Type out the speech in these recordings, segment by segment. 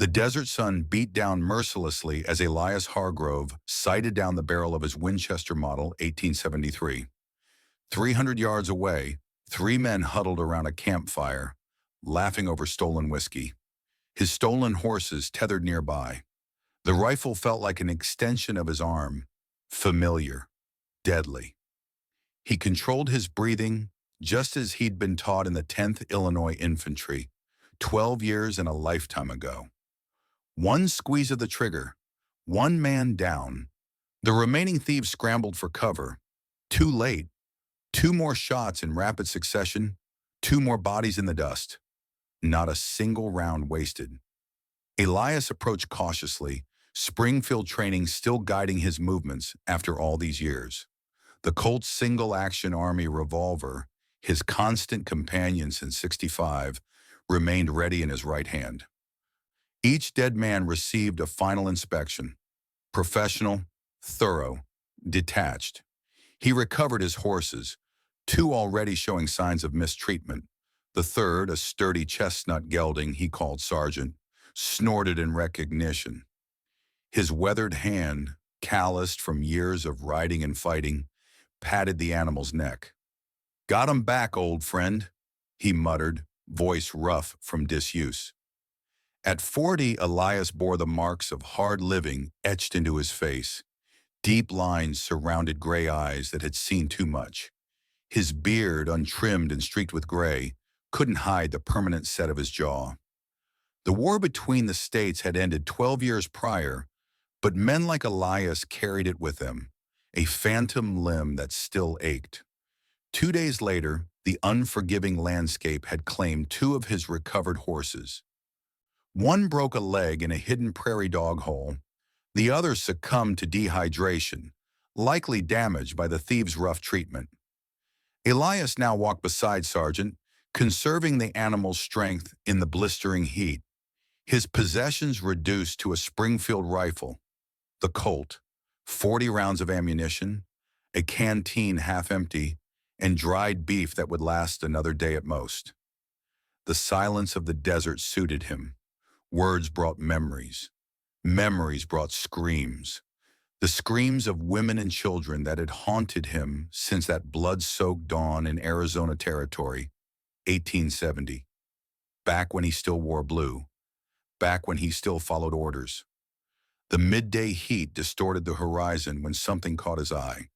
The desert sun beat down mercilessly as Elias Hargrove sighted down the barrel of his Winchester Model 1873. 300 yards away, three men huddled around a campfire, laughing over stolen whiskey. His stolen horses tethered nearby. The rifle felt like an extension of his arm, familiar, deadly. He controlled his breathing just as he'd been taught in the 10th Illinois Infantry, 12 years and a lifetime ago. One squeeze of the trigger, one man down. The remaining thieves scrambled for cover. Too late. Two more shots in rapid succession, two more bodies in the dust. Not a single round wasted. Elias approached cautiously, Springfield training still guiding his movements after all these years. The Colt's single-action Army revolver, his constant companion since '65, remained ready in his right hand. Each dead man received a final inspection. Professional, thorough, detached. He recovered his horses, two already showing signs of mistreatment. The third, a sturdy chestnut gelding he called Sergeant, snorted in recognition. His weathered hand, calloused from years of riding and fighting, patted the animal's neck. "Got him back, old friend," he muttered, voice rough from disuse. At 40, Elias bore the marks of hard living etched into his face. Deep lines surrounded gray eyes that had seen too much. His beard, untrimmed and streaked with gray, couldn't hide the permanent set of his jaw. The war between the states had ended 12 years prior, but men like Elias carried it with them, a phantom limb that still ached. 2 days later, the unforgiving landscape had claimed two of his recovered horses. One broke a leg in a hidden prairie dog hole. The other succumbed to dehydration, likely damaged by the thieves' rough treatment. Elias now walked beside Sergeant, conserving the animal's strength in the blistering heat. His possessions reduced to a Springfield rifle, the Colt, 40 rounds of ammunition, a canteen half empty, and dried beef that would last another day at most. The silence of the desert suited him. Words brought memories. Memories brought screams. The screams of women and children that had haunted him since that blood-soaked dawn in Arizona Territory, 1870. Back when he still wore blue. Back when he still followed orders. The midday heat distorted the horizon when something caught his eye.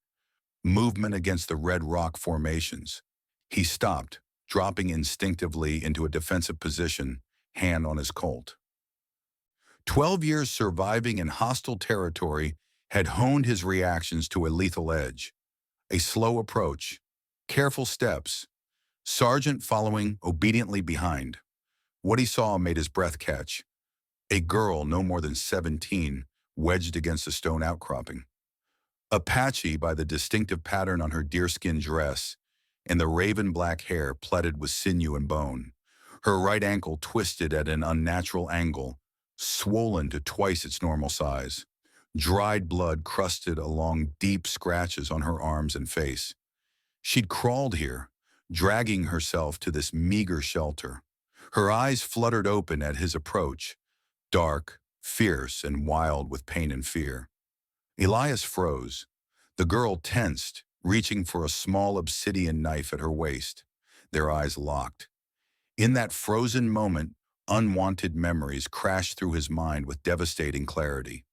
Movement against the red rock formations. He stopped, dropping instinctively into a defensive position, hand on his Colt. 12 years surviving in hostile territory had honed his reactions to a lethal edge. A slow approach, careful steps, Sergeant following obediently behind. What he saw made his breath catch. A girl no more than 17, wedged against a stone outcropping. Apache by the distinctive pattern on her deerskin dress and the raven black hair plaited with sinew and bone. Her right ankle twisted at an unnatural angle, swollen to twice its normal size. Dried blood crusted along deep scratches on her arms and face. She'd crawled here, dragging herself to this meager shelter. Her eyes fluttered open at his approach, dark, fierce, and wild with pain and fear. Elias froze. The girl tensed, reaching for a small obsidian knife at her waist. Their eyes locked. In that frozen moment, unwanted memories crashed through his mind with devastating clarity.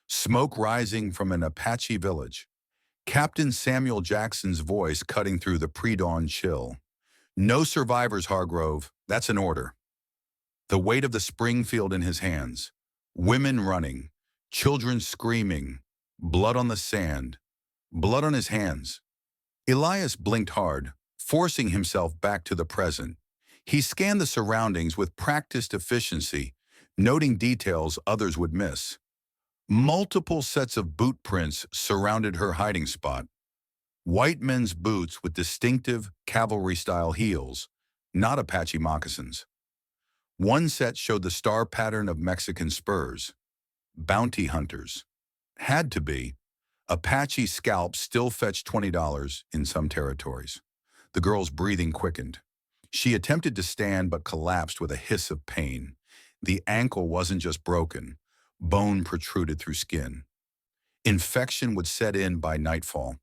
Smoke rising from an Apache village. Captain Samuel Jackson's voice cutting through the pre-dawn chill. "No survivors, Hargrove. That's an order." The weight of the Springfield in his hands. Women running. Children screaming. Blood on the sand. Blood on his hands. Elias blinked hard, forcing himself back to the present. He scanned the surroundings with practiced efficiency, noting details others would miss. Multiple sets of boot prints surrounded her hiding spot. White men's boots with distinctive cavalry-style heels, not Apache moccasins. One set showed the star pattern of Mexican spurs. Bounty hunters. Had to be. Apache scalps still fetched $20 in some territories. The girl's breathing quickened. She attempted to stand but collapsed with a hiss of pain. The ankle wasn't just broken. Bone protruded through skin. Infection would set in by nightfall.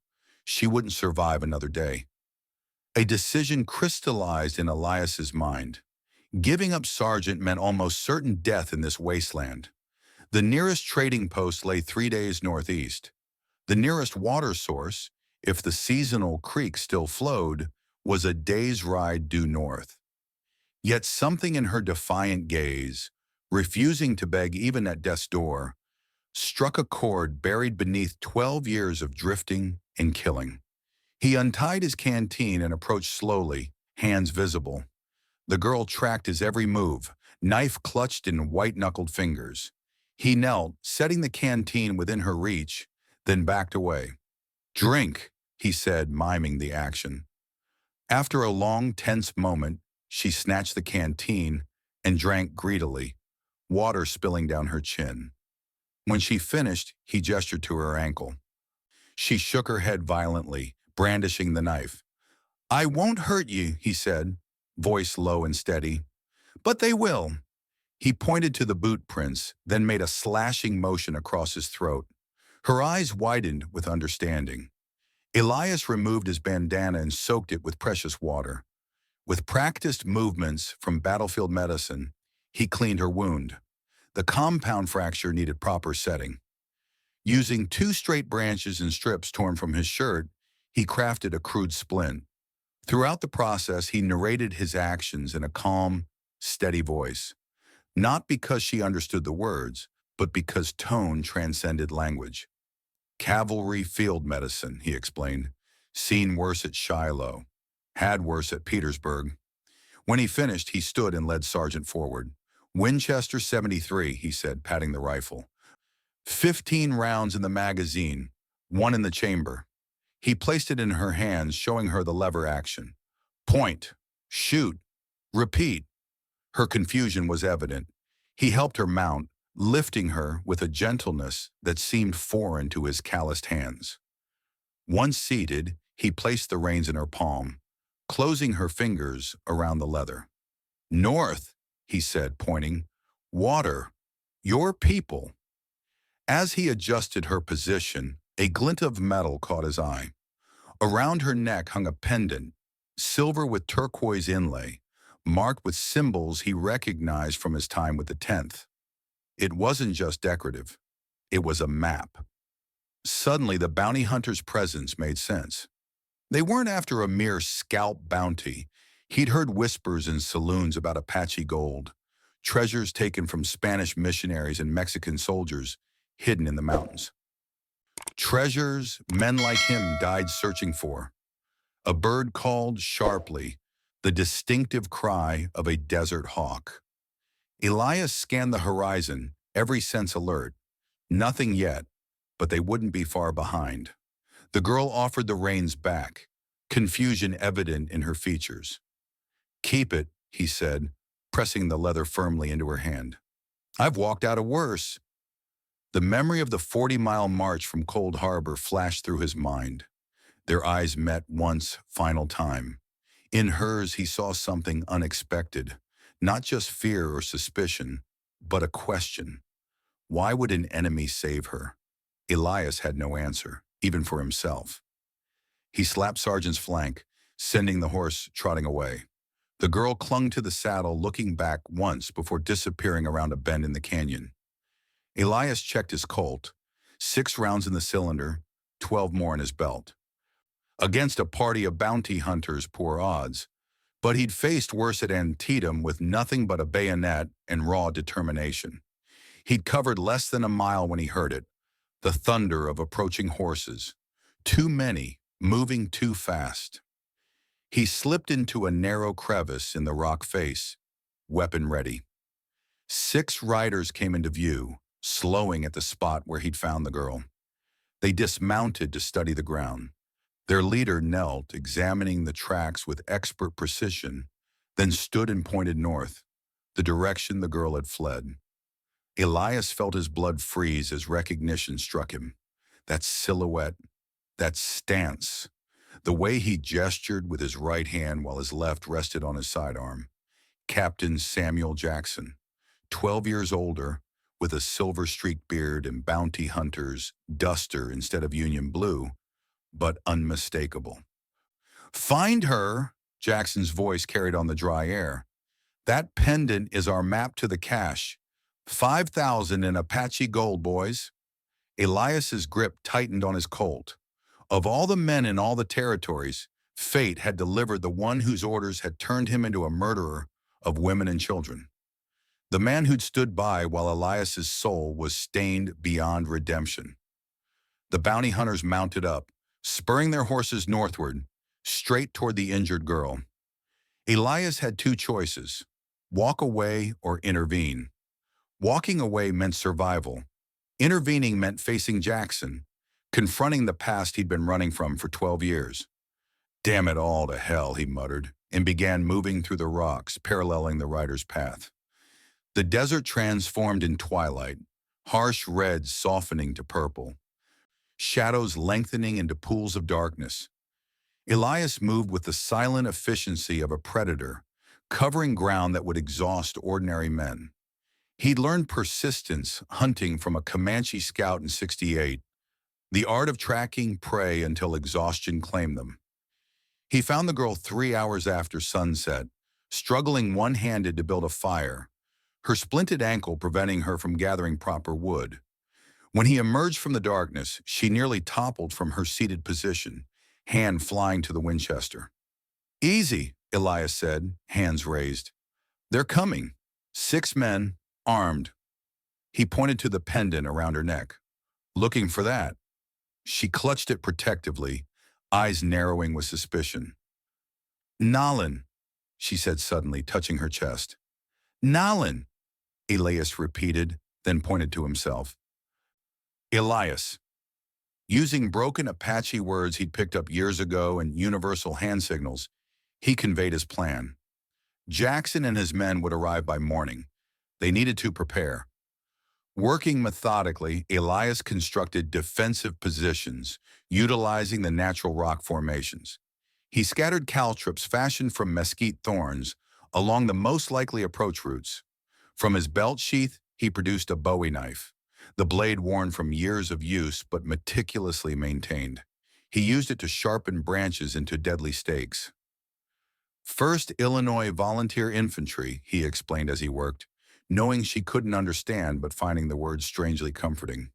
She wouldn't survive another day. A decision crystallized in Elias's mind. Giving up Sargent meant almost certain death in this wasteland. The nearest trading post lay 3 days northeast. The nearest water source, if the seasonal creek still flowed, was a day's ride due north. Yet something in her defiant gaze, refusing to beg even at death's door, struck a chord buried beneath 12 years of drifting and killing. He untied his canteen and approached slowly, hands visible. The girl tracked his every move, knife clutched in white-knuckled fingers. He knelt, setting the canteen within her reach, then backed away. "Drink," he said, miming the action. After a long, tense moment, she snatched the canteen and drank greedily, water spilling down her chin. When she finished, he gestured to her ankle. She shook her head violently, brandishing the knife. "I won't hurt you," he said, voice low and steady. "But they will." He pointed to the boot prints, then made a slashing motion across his throat. Her eyes widened with understanding. Elias removed his bandana and soaked it with precious water. With practiced movements from battlefield medicine, he cleaned her wound. The compound fracture needed proper setting. Using 2 straight branches and strips torn from his shirt, he crafted a crude splint. Throughout the process, he narrated his actions in a calm, steady voice. Not because she understood the words, but because tone transcended language. "Cavalry field medicine," he explained. "Seen worse at Shiloh. Had worse at Petersburg." When he finished, he stood and led Sergeant forward. "Winchester 73, he said, patting the rifle. 15 rounds in the magazine, 1 in the chamber. He placed it in her hands, showing her the lever action. "Point. Shoot. Repeat." Her confusion was evident. He helped her mount, lifting her with a gentleness that seemed foreign to his calloused hands. Once seated, he placed the reins in her palm, closing her fingers around the leather. "North," he said, pointing. "Water. Your people." As he adjusted her position, a glint of metal caught his eye. Around her neck hung a pendant, silver with turquoise inlay, marked with symbols he recognized from his time with the 10th. It wasn't just decorative. It was a map. Suddenly, the bounty hunter's presence made sense. They weren't after a mere scalp bounty. He'd heard whispers in saloons about Apache gold, treasures taken from Spanish missionaries and Mexican soldiers hidden in the mountains. Treasures men like him died searching for. A bird called sharply, the distinctive cry of a desert hawk. Elias scanned the horizon, every sense alert. Nothing yet, but they wouldn't be far behind. The girl offered the reins back, confusion evident in her features. "Keep it," he said, pressing the leather firmly into her hand. "I've walked out of worse." The memory of the 40-mile march from Cold Harbor flashed through his mind. Their eyes met once final time. In hers, he saw something unexpected, not just fear or suspicion, but a question. Why would an enemy save her? Elias had no answer, even for himself. He slapped Sergeant's flank, sending the horse trotting away. The girl clung to the saddle, looking back once before disappearing around a bend in the canyon. Elias checked his Colt, 6 rounds in the cylinder, 12 more in his belt. Against a party of bounty hunters, poor odds, but he'd faced worse at Antietam with nothing but a bayonet and raw determination. He'd covered less than a mile when he heard it, the thunder of approaching horses. Too many, moving too fast. He slipped into a narrow crevice in the rock face, weapon ready. 6 riders came into view, slowing at the spot where he'd found the girl. They dismounted to study the ground. Their leader knelt, examining the tracks with expert precision, then stood and pointed north, the direction the girl had fled. Elias felt his blood freeze as recognition struck him. That silhouette, that stance, the way he gestured with his right hand while his left rested on his sidearm. Captain Samuel Jackson, 12 years older, with a silver-streaked beard and bounty hunter's duster instead of Union blue, but unmistakable. "Find her," Jackson's voice carried on the dry air. "That pendant is our map to the cache. 5,000 in Apache gold, boys." Elias's grip tightened on his Colt. Of all the men in all the territories, fate had delivered the one whose orders had turned him into a murderer of women and children. The man who'd stood by while Elias's soul was stained beyond redemption. The bounty hunters mounted up, spurring their horses northward, straight toward the injured girl. Elias had two choices: walk away or intervene. Walking away meant survival. Intervening meant facing Jackson, confronting the past he'd been running from for 12 years. "Damn it all to hell," he muttered, and began moving through the rocks, paralleling the rider's path. The desert transformed in twilight, harsh reds softening to purple, shadows lengthening into pools of darkness. Elias moved with the silent efficiency of a predator, covering ground that would exhaust ordinary men. He'd learned persistence hunting from a Comanche scout in '68, the art of tracking prey until exhaustion claimed them. He found the girl 3 hours after sunset, struggling one-handed to build a fire, her splinted ankle preventing her from gathering proper wood. When he emerged from the darkness, she nearly toppled from her seated position, hand flying to the Winchester. "Easy," Elias said, hands raised. "They're coming. 6 men, armed." He pointed to the pendant around her neck. "Looking for that." She clutched it protectively, eyes narrowing with suspicion. "Nalin," she said suddenly, touching her chest. "Nalin," Elias repeated, then pointed to himself. Elias. Using broken Apache words he'd picked up years ago and universal hand signals, he conveyed his plan. Jackson and his men would arrive by morning. They needed to prepare. Working methodically, Elias constructed defensive positions, utilizing the natural rock formations. He scattered caltrops fashioned from mesquite thorns along the most likely approach routes. From his belt sheath, he produced a Bowie knife, the blade worn from years of use but meticulously maintained. He used it to sharpen branches into deadly stakes. "First Illinois Volunteer Infantry," he explained as he worked, knowing she couldn't understand but finding the words strangely comforting.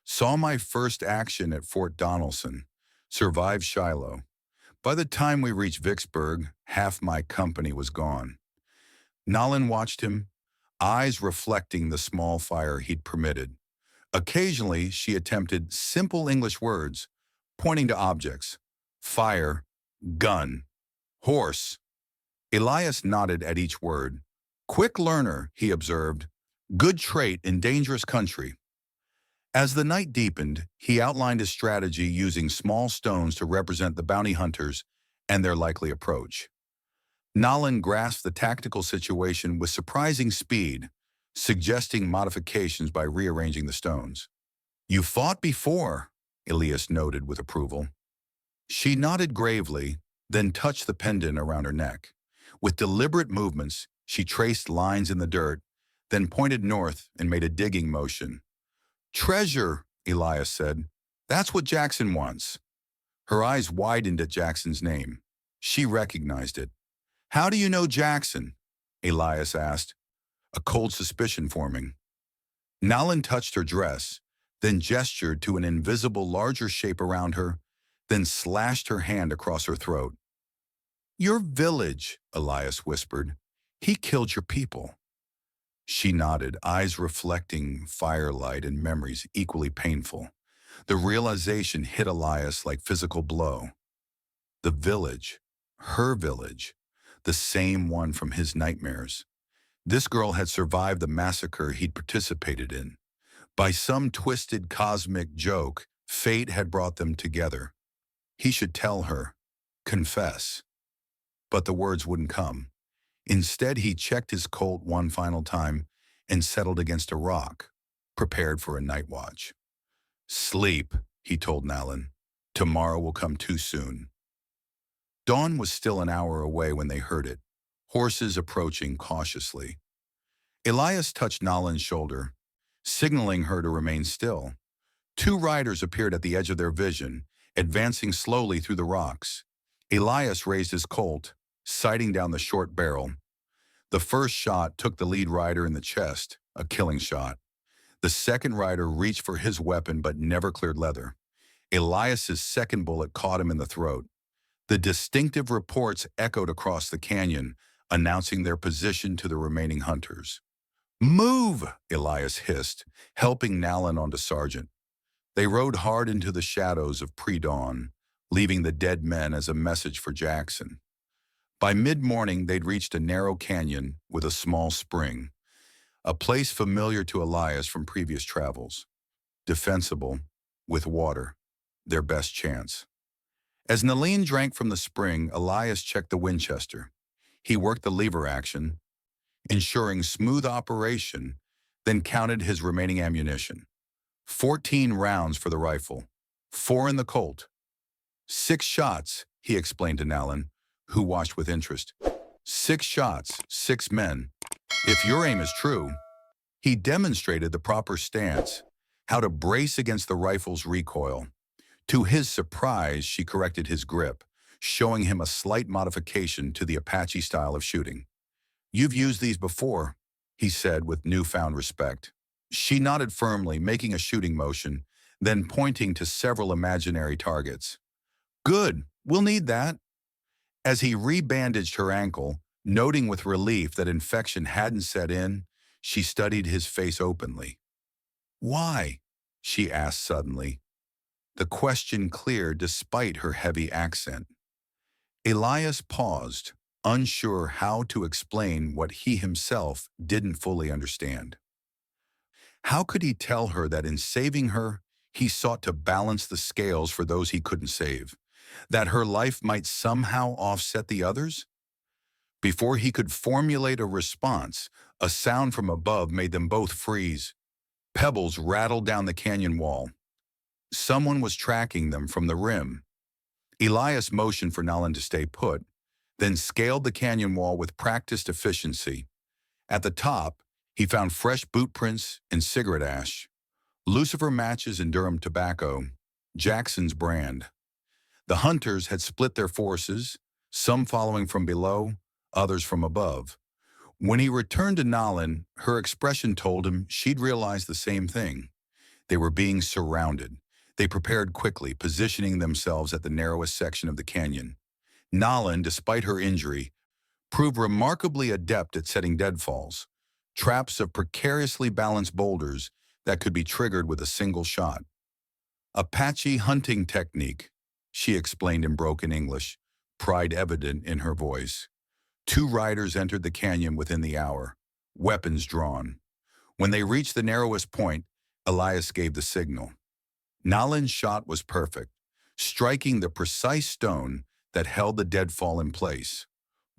"Saw my first action at Fort Donelson. Survived Shiloh. By the time we reached Vicksburg, half my company was gone." Nalin watched him, eyes reflecting the small fire he'd permitted. Occasionally, she attempted simple English words, pointing to objects: fire, gun, horse. Elias nodded at each word. "Quick learner," he observed. "Good trait in dangerous country." As the night deepened, he outlined his strategy using small stones to represent the bounty hunters and their likely approach. Nalin grasped the tactical situation with surprising speed, suggesting modifications by rearranging the stones. "You fought before," Elias noted with approval. She nodded gravely, then touched the pendant around her neck. With deliberate movements, she traced lines in the dirt, then pointed north and made a digging motion. "Treasure," Elias said. "That's what Jackson wants." Her eyes widened at Jackson's name. She recognized it. "How do you know Jackson?" Elias asked, a cold suspicion forming. Nalin touched her dress, then gestured to an invisible larger shape around her, then slashed her hand across her throat. "Your village," Elias whispered. "He killed your people." She nodded, eyes reflecting firelight and memories equally painful. The realization hit Elias like physical blow. The village, her village, the same one from his nightmares. This girl had survived the massacre he'd participated in. By some twisted cosmic joke, fate had brought them together. He should tell her, confess. But the words wouldn't come. Instead, he checked his Colt one final time and settled against a rock, prepared for a night watch. "Sleep," he told Nalin. "Tomorrow will come too soon." Dawn was still an hour away when they heard it, horses approaching cautiously. Elias touched Nalan's shoulder, signaling her to remain still. Two riders appeared at the edge of their vision, advancing slowly through the rocks. Elias raised his Colt, sighting down the short barrel. The first shot took the lead rider in the chest, a killing shot. The second rider reached for his weapon but never cleared leather. Elias's second bullet caught him in the throat. The distinctive reports echoed across the canyon, announcing their position to the remaining hunters. "Move!" Elias hissed, helping Nalan onto Sergeant. They rode hard into the shadows of pre-dawn, leaving the dead men as a message for Jackson. By mid-morning, they'd reached a narrow canyon with a small spring, a place familiar to Elias from previous travels. Defensible, with water, their best chance. As Naleen drank from the spring, Elias checked the Winchester. He worked the lever action, ensuring smooth operation, then counted his remaining ammunition. 14 rounds for the rifle, 4 in the Colt. 6 shots, he explained to Nalan, who watched with interest. 6 shots, 6 men. If your aim is true, he demonstrated the proper stance, how to brace against the rifle's recoil. To his surprise, she corrected his grip, showing him a slight modification to the Apache style of shooting. "You've used these before," he said with newfound respect. She nodded firmly, making a shooting motion, then pointing to several imaginary targets. "Good, we'll need that." As he rebandaged her ankle, noting with relief that infection hadn't set in, she studied his face openly. "Why?" she asked suddenly. The question cleared despite her heavy accent. Elias paused, unsure how to explain what he himself didn't fully understand. How could he tell her that in saving her, he sought to balance the scales for those he couldn't save, that her life might somehow offset the others? Before he could formulate a response, a sound from above made them both freeze. Pebbles rattled down the canyon wall. Someone was tracking them from the rim. Elias motioned for Nalan to stay put, then scaled the canyon wall with practiced efficiency. At the top, he found fresh boot prints and cigarette ash, Lucifer matches and Durham tobacco, Jackson's brand. The hunters had split their forces, some following from below, others from above. When he returned to Nalan, her expression told him she'd realized the same thing. They were being surrounded. They prepared quickly, positioning themselves at the narrowest section of the canyon. Nalan, despite her injury, proved remarkably adept at setting deadfalls, traps of precariously balanced boulders that could be triggered with a single shot. "Apache hunting technique," she explained in broken English, pride evident in her voice. 2 riders entered the canyon within the hour, weapons drawn. When they reached the narrowest point, Elias gave the signal. Nalan's shot was perfect, striking the precise stone that held the deadfall in place.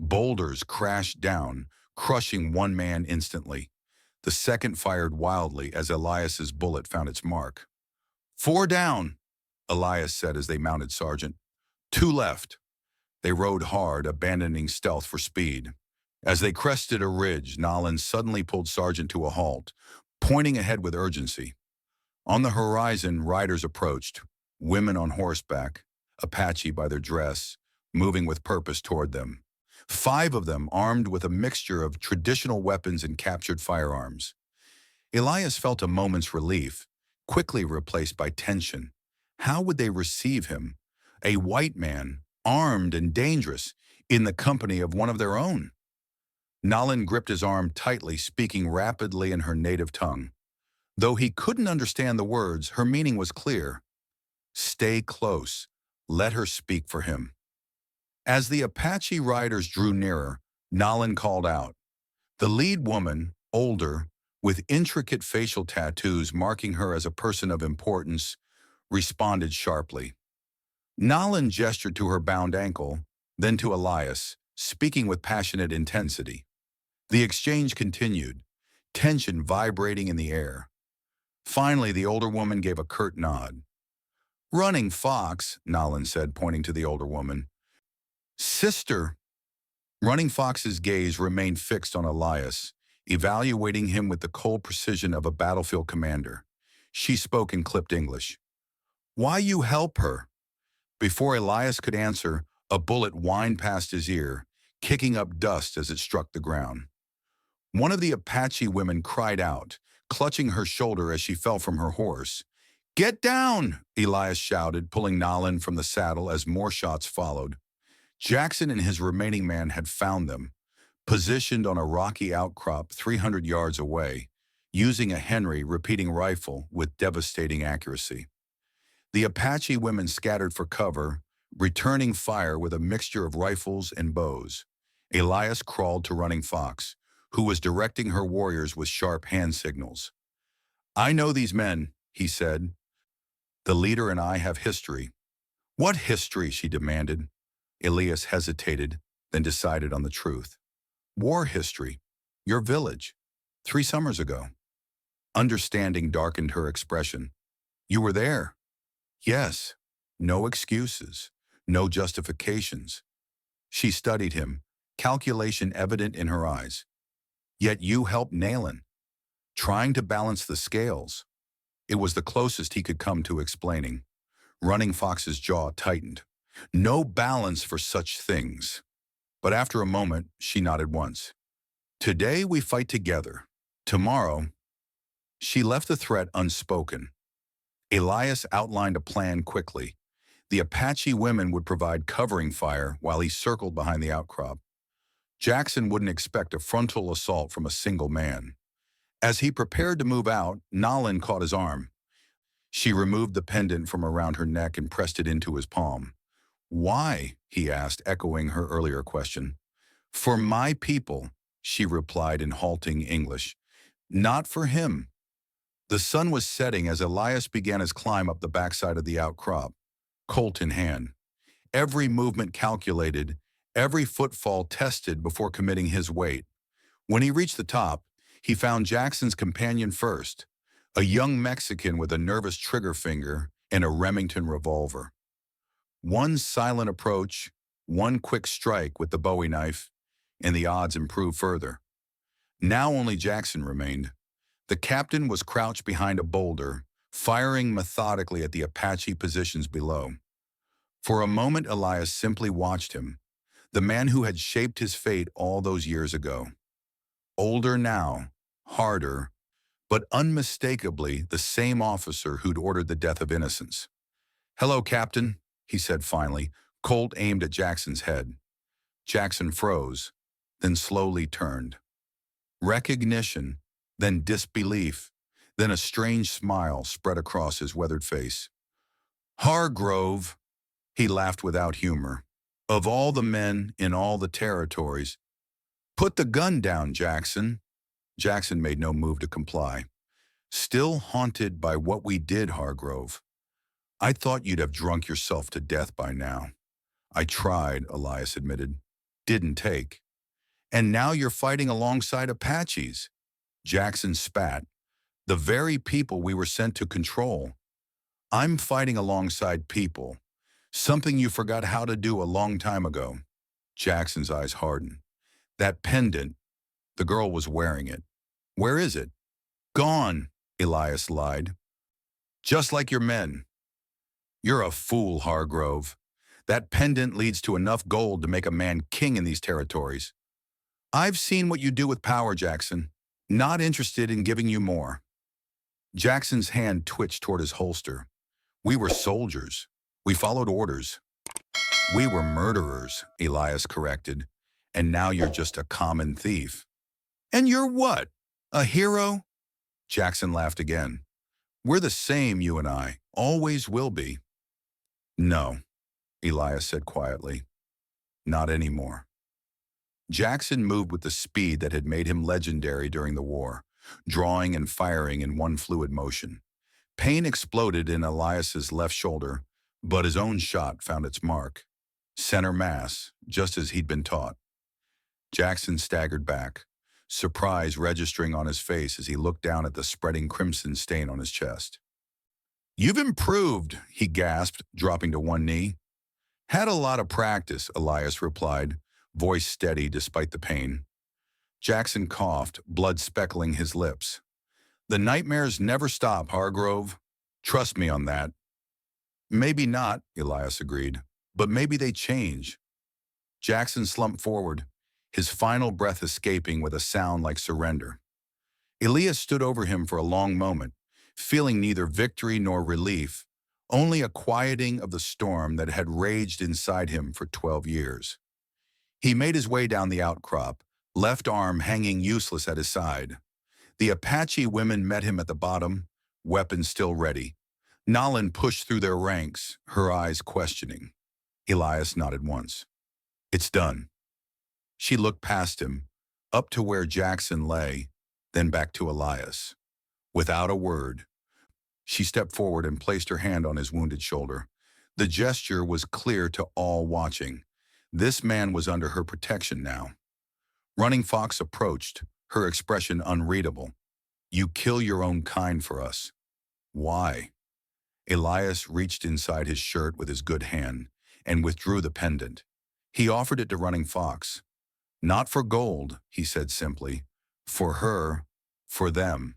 Boulders crashed down, crushing one man instantly. The second fired wildly as Elias's bullet found its mark. "4 down," Elias said as they mounted Sergeant. 2 left. They rode hard, abandoning stealth for speed. As they crested a ridge, Nalan suddenly pulled Sergeant to a halt, pointing ahead with urgency. On the horizon, riders approached, women on horseback, Apache by their dress, moving with purpose toward them. 5 of them armed with a mixture of traditional weapons and captured firearms. Elias felt a moment's relief, quickly replaced by tension. How would they receive him? A white man, armed and dangerous, in the company of one of their own. Nalan gripped his arm tightly, speaking rapidly in her native tongue. Though he couldn't understand the words, her meaning was clear. Stay close. Let her speak for him. As the Apache riders drew nearer, Nalan called out. The lead woman, older, with intricate facial tattoos marking her as a person of importance, responded sharply. Nalan gestured to her bound ankle, then to Elias, speaking with passionate intensity. The exchange continued, tension vibrating in the air. Finally, the older woman gave a curt nod. "Running Fox," Nalan said, pointing to the older woman. "Sister." Running Fox's gaze remained fixed on Elias, evaluating him with the cold precision of a battlefield commander. She spoke in clipped English. "Why you help her?" Before Elias could answer, a bullet whined past his ear, kicking up dust as it struck the ground. One of the Apache women cried out, clutching her shoulder as she fell from her horse. "Get down!" Elias shouted, pulling Nalin from the saddle as more shots followed. Jackson and his remaining man had found them, positioned on a rocky outcrop 300 yards away, using a Henry repeating rifle with devastating accuracy. The Apache women scattered for cover, returning fire with a mixture of rifles and bows. Elias crawled to Running Fox, who was directing her warriors with sharp hand signals. "I know these men," he said. "The leader and I have history." "What history?" she demanded. Elias hesitated, then decided on the truth. "War history. Your village. 3 summers ago." Understanding darkened her expression. "You were there?" "Yes." No excuses. No justifications. She studied him, calculation evident in her eyes. "Yet you helped Nalin, trying to balance the scales." It was the closest he could come to explaining. Running Fox's jaw tightened. No balance for such things. But after a moment, she nodded once. "Today we fight together. Tomorrow—" She left the threat unspoken. Elias outlined a plan quickly. The Apache women would provide covering fire while he circled behind the outcrop. Jackson wouldn't expect a frontal assault from a single man. As he prepared to move out, Nalin caught his arm. She removed the pendant from around her neck and pressed it into his palm. "Why?" he asked, echoing her earlier question. "For my people," she replied in halting English. "Not for him." The sun was setting as Elias began his climb up the backside of the outcrop, Colt in hand. Every movement calculated, every footfall tested before committing his weight. When he reached the top, he found Jackson's companion first, a young Mexican with a nervous trigger finger and a Remington revolver. One silent approach, one quick strike with the Bowie knife, and the odds improved further. Now only Jackson remained. The captain was crouched behind a boulder, firing methodically at the Apache positions below. For a moment, Elias simply watched him, the man who had shaped his fate all those years ago. Older now, harder, but unmistakably the same officer who'd ordered the death of innocents. "Hello, Captain," he said finally. Colt aimed at Jackson's head. Jackson froze, then slowly turned. Recognition, then disbelief, then a strange smile spread across his weathered face. "Hargrove," he laughed without humor. "Of all the men in all the territories—" "Put the gun down, Jackson." Jackson made no move to comply. "Still haunted by what we did, Hargrove. I thought you'd have drunk yourself to death by now." "I tried," Elias admitted. "Didn't take." "And now you're fighting alongside Apaches." Jackson spat. "The very people we were sent to control." "I'm fighting alongside people. Something you forgot how to do a long time ago." Jackson's eyes hardened. "That pendant, the girl was wearing it. Where is it?" "Gone," Elias lied. "Just like your men." "You're a fool, Hargrove. That pendant leads to enough gold to make a man king in these territories." "I've seen what you do with power, Jackson. Not interested in giving you more." Jackson's hand twitched toward his holster. "We were soldiers. We followed orders." "We were murderers," Elias corrected. "And now you're just a common thief." "And you're what? A hero?" Jackson laughed again. "We're the same, you and I. Always will be." "No," Elias said quietly. "Not anymore." Jackson moved with the speed that had made him legendary during the war, drawing and firing in one fluid motion. Pain exploded in Elias's left shoulder, but his own shot found its mark. Center mass, just as he'd been taught. Jackson staggered back, surprise registering on his face as he looked down at the spreading crimson stain on his chest. "You've improved," he gasped, dropping to one knee. "Had a lot of practice," Elias replied, voice steady despite the pain. Jackson coughed, blood speckling his lips. The nightmares never stop, Hargrove. Trust me on that. Maybe not, Elias agreed, but maybe they change. Jackson slumped forward, his final breath escaping with a sound like surrender. Elias stood over him for a long moment, feeling neither victory nor relief, only a quieting of the storm that had raged inside him for 12 years. He made his way down the outcrop, left arm hanging useless at his side. The Apache women met him at the bottom, weapons still ready. Nalin pushed through their ranks, her eyes questioning. Elias nodded once. It's done. She looked past him, up to where Jackson lay, then back to Elias. Without a word, she stepped forward and placed her hand on his wounded shoulder. The gesture was clear to all watching. This man was under her protection now. Running Fox approached, her expression unreadable. You kill your own kind for us. Why? Elias reached inside his shirt with his good hand and withdrew the pendant. He offered it to Running Fox. Not for gold, he said simply. For her, for them.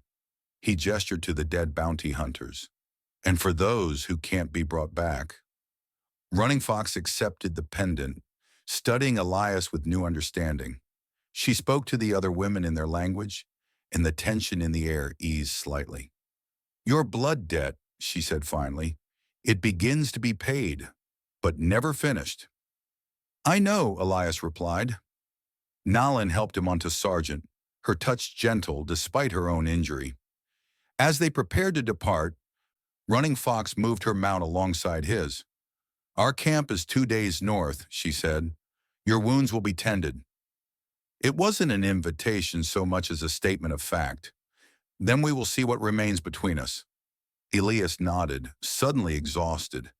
He gestured to the dead bounty hunters. And for those who can't be brought back. Running Fox accepted the pendant, studying Elias with new understanding. She spoke to the other women in their language, and the tension in the air eased slightly. Your blood debt, she said finally, it begins to be paid, but never finished. I know, Elias replied. Nalin helped him onto Sergeant, her touch gentle despite her own injury. As they prepared to depart, Running Fox moved her mount alongside his. Our camp is 2 days north, she said. Your wounds will be tended. It wasn't an invitation so much as a statement of fact. Then we will see what remains between us. Elias nodded, suddenly exhausted.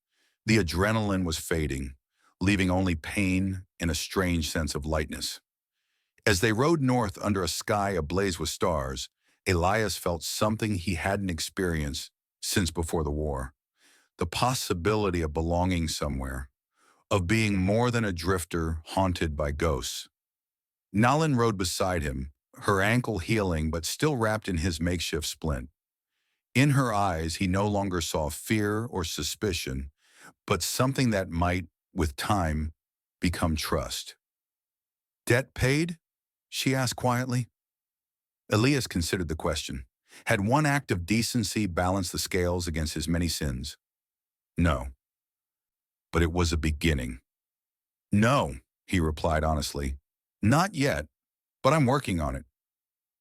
The adrenaline was fading, leaving only pain and a strange sense of lightness. As they rode north under a sky ablaze with stars, Elias felt something he hadn't experienced since before the war. The possibility of belonging somewhere, of being more than a drifter haunted by ghosts. Nalin rode beside him, her ankle healing but still wrapped in his makeshift splint. In her eyes, he no longer saw fear or suspicion, but something that might, with time, become trust. Debt paid? She asked quietly. Elias considered the question. Had one act of decency balanced the scales against his many sins? No. But it was a beginning. No, he replied honestly. Not yet, but I'm working on it.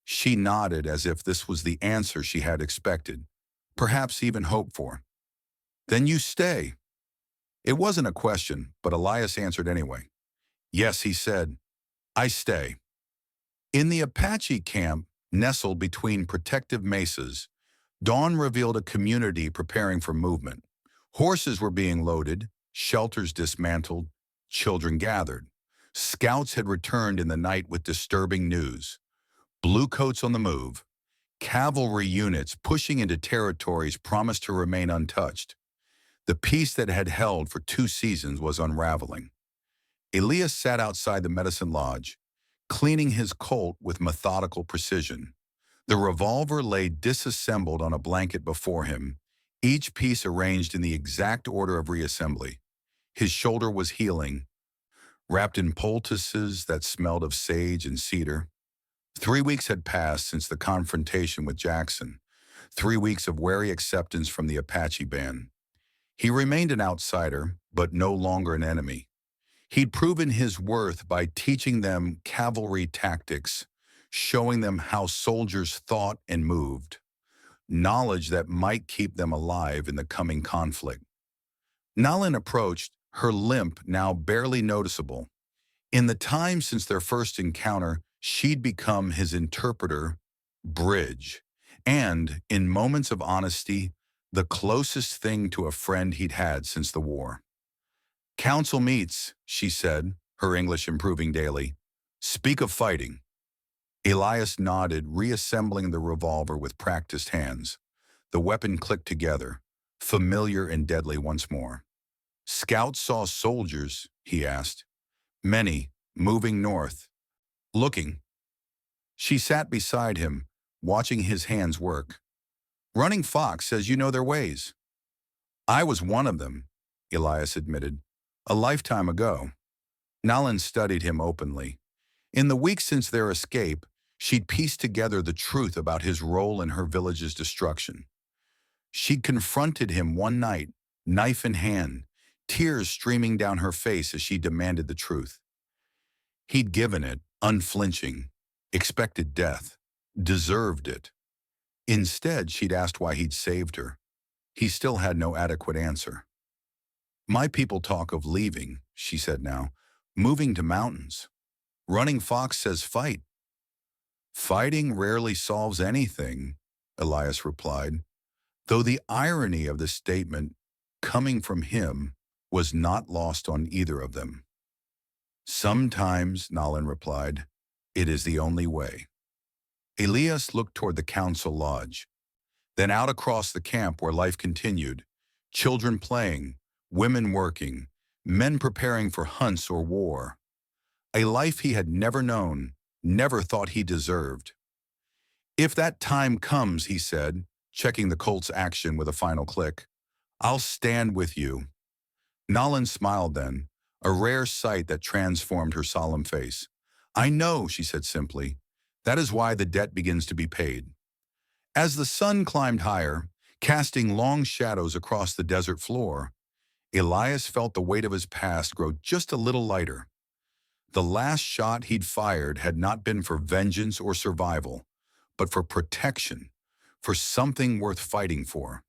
She nodded as if this was the answer she had expected, perhaps even hoped for. Then you stay. It wasn't a question, but Elias answered anyway. Yes, he said, I stay. In the Apache camp, nestled between protective mesas, dawn revealed a community preparing for movement. Horses were being loaded, shelters dismantled, children gathered. Scouts had returned in the night with disturbing news. Bluecoats on the move, cavalry units pushing into territories promised to remain untouched. The peace that had held for 2 seasons was unraveling. Elias sat outside the medicine lodge, cleaning his Colt with methodical precision. The revolver lay disassembled on a blanket before him, each piece arranged in the exact order of reassembly. His shoulder was healing, wrapped in poultices that smelled of sage and cedar. 3 weeks had passed since the confrontation with Jackson, 3 weeks of wary acceptance from the Apache band. He remained an outsider, but no longer an enemy. He'd proven his worth by teaching them cavalry tactics, showing them how soldiers thought and moved, knowledge that might keep them alive in the coming conflict. Nalin approached, her limp now barely noticeable. In the time since their first encounter, she'd become his interpreter, bridge, and, in moments of honesty, the closest thing to a friend he'd had since the war. Council meets, she said, her English improving daily. Speak of fighting. Elias nodded, reassembling the revolver with practiced hands. The weapon clicked together, familiar and deadly once more. Scouts saw soldiers, he asked. Many, moving north. Looking. She sat beside him, watching his hands work. Running Fox says you know their ways. I was one of them, Elias admitted. A lifetime ago. Nalin studied him openly. In the weeks since their escape, she'd pieced together the truth about his role in her village's destruction. She'd confronted him one night, knife in hand, tears streaming down her face as she demanded the truth. He'd given it, unflinching, expected death, deserved it. Instead, she'd asked why he'd saved her. He still had no adequate answer. My people talk of leaving, she said now, moving to mountains. Running Fox says fight. Fighting rarely solves anything, Elias replied, though the irony of the statement, coming from him, was not lost on either of them. Sometimes, Nalin replied, it is the only way. Elias looked toward the council lodge, then out across the camp where life continued, children playing, women working, men preparing for hunts or war. A life he had never known, never thought he deserved. If that time comes, he said, checking the Colt's action with a final click, I'll stand with you. Nalin smiled then, a rare sight that transformed her solemn face. I know, she said simply. That is why the debt begins to be paid. As the sun climbed higher, casting long shadows across the desert floor, Elias felt the weight of his past grow just a little lighter. The last shot he'd fired had not been for vengeance or survival, but for protection, for something worth fighting for.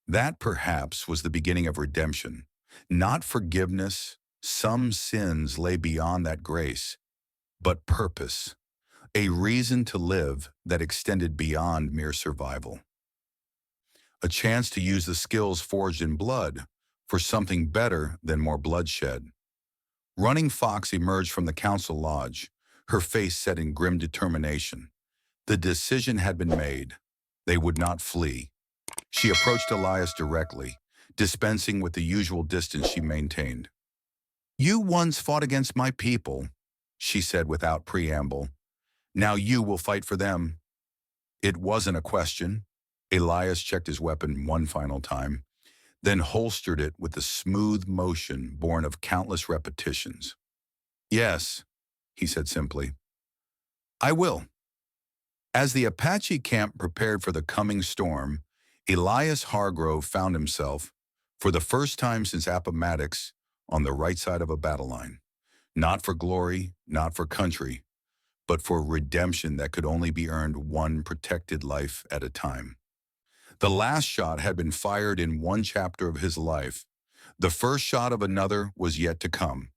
That, perhaps, was the beginning of redemption. Not forgiveness, some sins lay beyond that grace, but purpose, a reason to live that extended beyond mere survival. A chance to use the skills forged in blood for something better than more bloodshed. Running Fox emerged from the council lodge, her face set in grim determination. The decision had been made. They would not flee. She approached Elias directly, dispensing with the usual distance she maintained. You once fought against my people, she said without preamble. Now you will fight for them. It wasn't a question. Elias checked his weapon one final time, then holstered it with the smooth motion born of countless repetitions. Yes, he said simply. I will. As the Apache camp prepared for the coming storm, Elias Hargrove found himself, for the first time since Appomattox, on the right side of a battle line. Not for glory, not for country, but for redemption that could only be earned one protected life at a time. The last shot had been fired in one chapter of his life. The first shot of another was yet to come.